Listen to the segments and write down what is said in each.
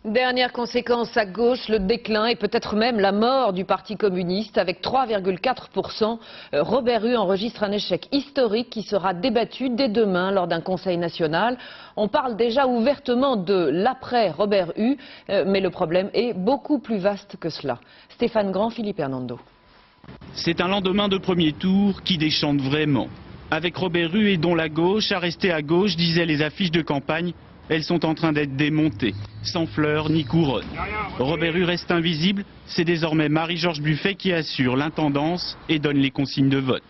Dernière conséquence à gauche, le déclin et peut-être même la mort du Parti communiste. Avec 3,4%, Robert Hue enregistre un échec historique qui sera débattu dès demain lors d'un conseil national. On parle déjà ouvertement de l'après Robert Hue, mais le problème est beaucoup plus vaste que cela. Stéphane Grand, Philippe Hernando. C'est un lendemain de premier tour qui déchante vraiment. Avec Robert Hue et dont la gauche a resté à gauche, disaient les affiches de campagne. Elles sont en train d'être démontées, sans fleurs ni couronne. Robert Hue reste invisible, c'est désormais Marie-Georges Buffet qui assure l'intendance et donne les consignes de vote.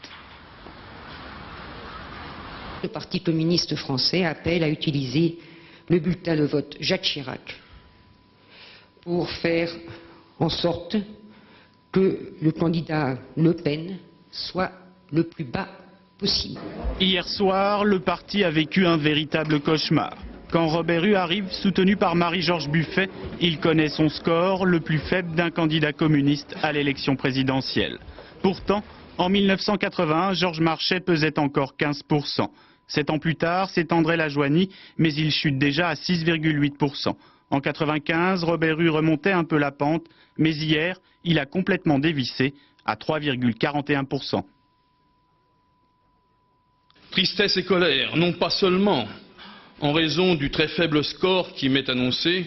Le Parti communiste français appelle à utiliser le bulletin de vote Jacques Chirac pour faire en sorte que le candidat Le Pen soit le plus bas possible. Hier soir, le parti a vécu un véritable cauchemar. Quand Robert Hue arrive, soutenu par Marie-Georges Buffet, il connaît son score, le plus faible d'un candidat communiste à l'élection présidentielle. Pourtant, en 1981, Georges Marchais pesait encore 15%. 7 ans plus tard, c'est André Lajoigny, mais il chute déjà à 6,8%. En 1995, Robert Hue remontait un peu la pente, mais hier, il a complètement dévissé à 3,41%. Tristesse et colère, non pas seulement en raison du très faible score qui m'est annoncé,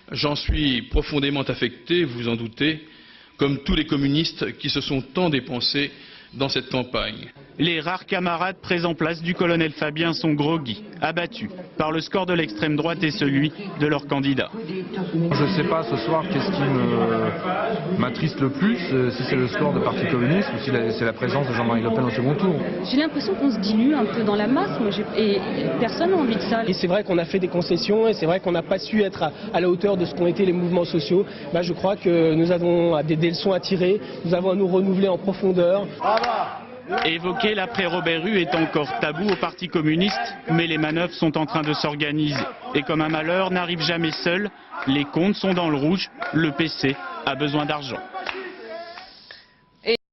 j'en suis profondément affecté, vous en doutez, comme tous les communistes qui se sont tant dépensés dans cette campagne. Les rares camarades présents place du colonel Fabien sont groggy, abattus par le score de l'extrême droite et celui de leur candidat. Je ne sais pas ce soir qu'est-ce qui m'attriste le plus, si c'est le score de Parti communiste ou si c'est la présence de Jean-Marie Le Pen au second tour. J'ai l'impression qu'on se dilue un peu dans la masse, et personne n'a envie de ça. Et c'est vrai qu'on a fait des concessions et c'est vrai qu'on n'a pas su être à la hauteur de ce qu'ont été les mouvements sociaux. Je crois que nous avons des leçons à tirer, nous avons à nous renouveler en profondeur. Évoquer l'après Robert Hue est encore tabou au Parti communiste, mais les manœuvres sont en train de s'organiser. Et comme un malheur n'arrive jamais seul, les comptes sont dans le rouge, le PC a besoin d'argent.